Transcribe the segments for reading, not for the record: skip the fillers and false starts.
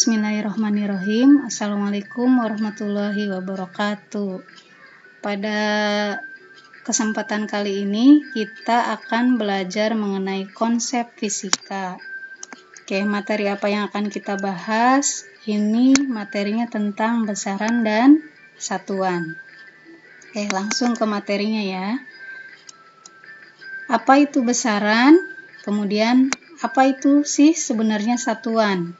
Bismillahirrahmanirrahim. Assalamualaikum warahmatullahi wabarakatuh. Pada kesempatan kali ini kita akan belajar mengenai konsep fisika. Oke, materi apa yang akan kita bahas? Ini materinya tentang besaran dan satuan. Oke, langsung ke materinya ya. Apa itu besaran? Kemudian apa itu sih sebenarnya satuan?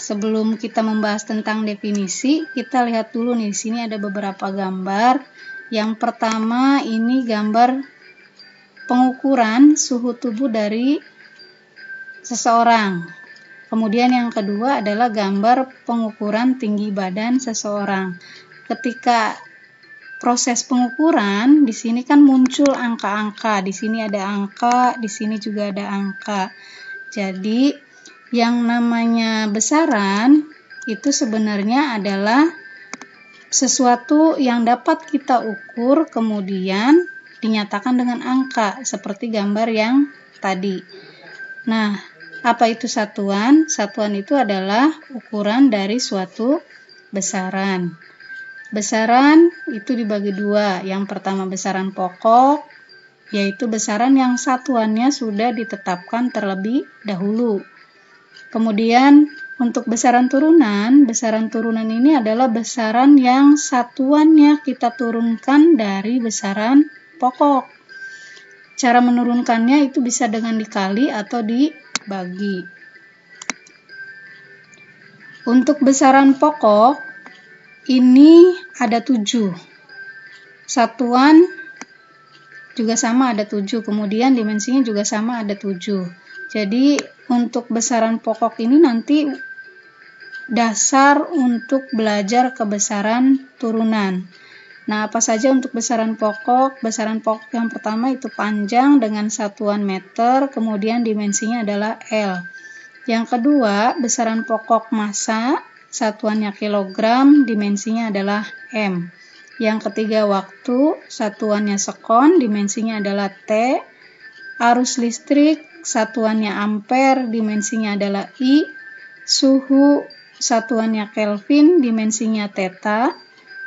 Sebelum kita membahas tentang definisi, kita lihat dulu nih, di sini ada beberapa gambar. Yang pertama ini gambar pengukuran suhu tubuh dari seseorang. Kemudian yang kedua adalah gambar pengukuran tinggi badan seseorang. Ketika proses pengukuran, di sini kan muncul angka-angka. Di sini ada angka, di sini juga ada angka. Jadi yang namanya besaran itu sebenarnya adalah sesuatu yang dapat kita ukur kemudian dinyatakan dengan angka seperti gambar yang tadi. Nah, apa itu satuan? Satuan itu adalah ukuran dari suatu besaran. Besaran itu dibagi dua. Yang pertama besaran pokok, yaitu besaran yang satuannya sudah ditetapkan terlebih dahulu. Kemudian untuk besaran turunan ini adalah besaran yang satuannya kita turunkan dari besaran pokok. Cara menurunkannya itu bisa dengan dikali atau dibagi. Untuk besaran pokok ini ada 7. Satuan juga sama ada 7, kemudian dimensinya juga sama ada 7. Jadi untuk besaran pokok ini nanti dasar untuk belajar ke besaran turunan. Nah, apa saja untuk besaran pokok? Besaran pokok yang pertama itu panjang dengan satuan meter, kemudian dimensinya adalah L. Yang kedua, besaran pokok massa, satuannya kilogram, dimensinya adalah M. Yang ketiga, waktu, satuannya sekon, dimensinya adalah T. Arus listrik, satuannya ampere, dimensinya adalah I. Suhu, satuannya Kelvin, dimensinya theta.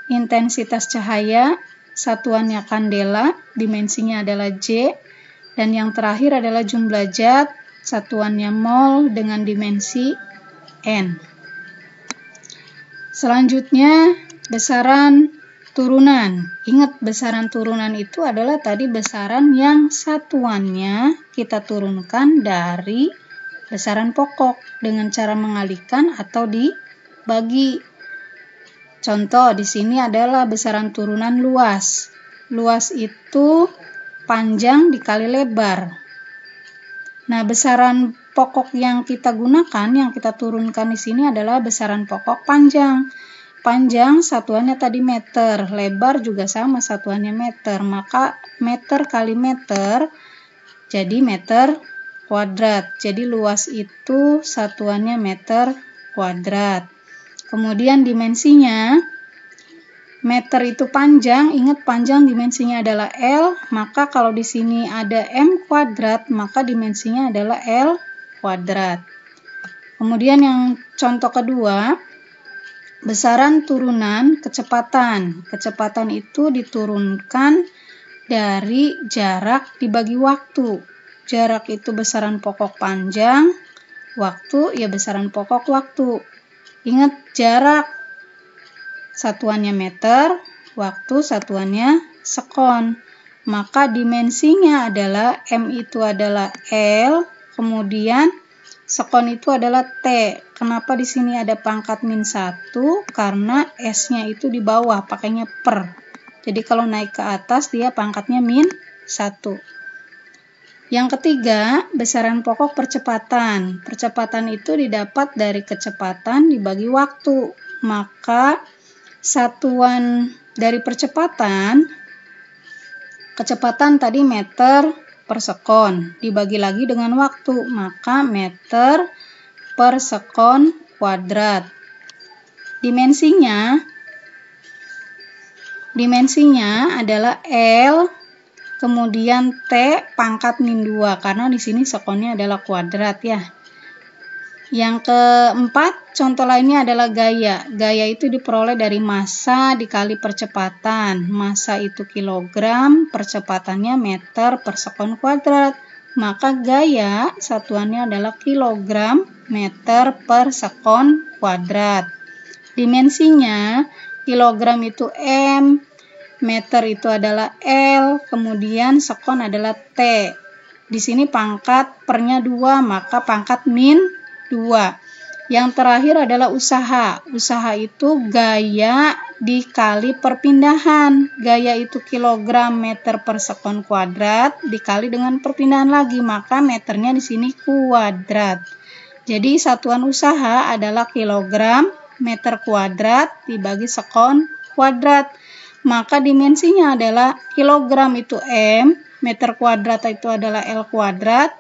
Intensitas cahaya, satuannya kandela, dimensinya adalah J. Dan yang terakhir adalah jumlah zat, satuannya mol dengan dimensi N. Selanjutnya, besaran turunan. Ingat, besaran turunan itu adalah tadi besaran yang satuannya kita turunkan dari besaran pokok dengan cara mengalihkan atau dibagi. Contoh di sini adalah besaran turunan luas. Luas itu panjang dikali lebar. Nah, besaran pokok yang kita gunakan, yang kita turunkan di sini adalah besaran pokok panjang. Panjang satuannya tadi meter, lebar juga sama satuannya meter, maka meter kali meter jadi meter kuadrat. Jadi luas itu satuannya meter kuadrat. Kemudian dimensinya, meter itu panjang, ingat panjang dimensinya adalah L, maka kalau di sini ada M kuadrat, maka dimensinya adalah L kuadrat. Kemudian yang contoh kedua, besaran turunan kecepatan. Kecepatan itu diturunkan dari jarak dibagi waktu. Jarak itu besaran pokok panjang, waktu ya besaran pokok waktu. Ingat jarak satuannya meter, waktu satuannya sekon. Maka dimensinya adalah M itu adalah L, kemudian sekon itu adalah T. Kenapa di sini ada pangkat -1? Karena S-nya itu di bawah, pakainya per. Jadi kalau naik ke atas dia pangkatnya -1. Yang ketiga, besaran pokok percepatan. Percepatan itu didapat dari kecepatan dibagi waktu. Maka satuan dari percepatan, kecepatan tadi meter per sekon, dibagi lagi dengan waktu, maka meter per sekon kuadrat. Dimensinya adalah L, kemudian T pangkat -2, karena di sini sekonnya adalah kuadrat ya. Yang keempat, contoh lainnya adalah gaya. Gaya itu diperoleh dari massa dikali percepatan. Massa itu kilogram, percepatannya meter per sekon kuadrat. Maka gaya satuannya adalah kilogram meter per sekon kuadrat. Dimensinya, kilogram itu M, meter itu adalah L, kemudian sekon adalah T. Di sini pangkat pernya 2, maka pangkat min 2. Yang terakhir adalah usaha. Usaha itu gaya dikali perpindahan. Gaya itu kilogram meter per sekon kuadrat dikali dengan perpindahan lagi, maka meternya di sini kuadrat. Jadi satuan usaha adalah kilogram meter kuadrat dibagi sekon kuadrat. Maka dimensinya adalah kilogram itu M, meter kuadrat itu adalah L kuadrat,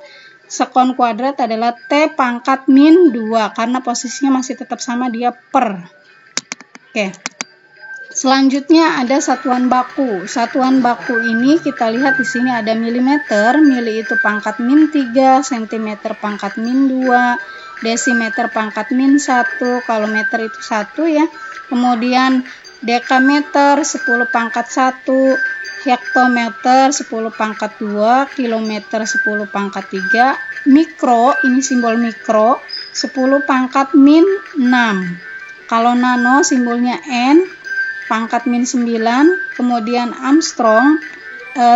sekon kuadrat adalah T pangkat min 2 karena posisinya masih tetap sama, dia per. Oke. Selanjutnya ada satuan baku. Satuan baku ini kita lihat di sini ada milimeter, mili itu pangkat min 3, sentimeter pangkat min 2, desimeter pangkat min 1, kalau meter itu 1 ya. Kemudian dekameter 10 pangkat 1, hektometer 10 pangkat 2, kilometer 10 pangkat 3, mikro, ini simbol mikro, 10 pangkat min 6. Kalau nano simbolnya N, pangkat min 9, kemudian Armstrong,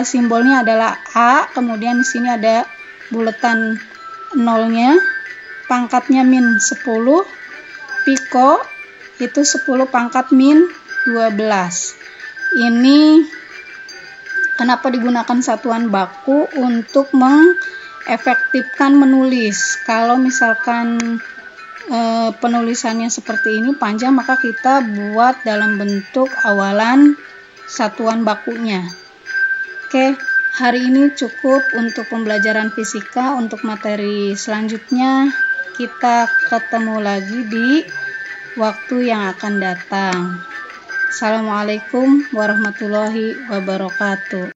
simbolnya adalah A, kemudian di sini ada buletan nolnya, pangkatnya min 10, piko, itu 10 pangkat min 12. Ini kenapa digunakan satuan baku? Untuk mengefektifkan menulis. Kalau misalkan penulisannya seperti ini panjang, maka kita buat dalam bentuk awalan satuan bakunya. Oke, hari ini cukup untuk pembelajaran fisika. Untuk materi selanjutnya kita ketemu lagi di waktu yang akan datang. Assalamualaikum warahmatullahi wabarakatuh.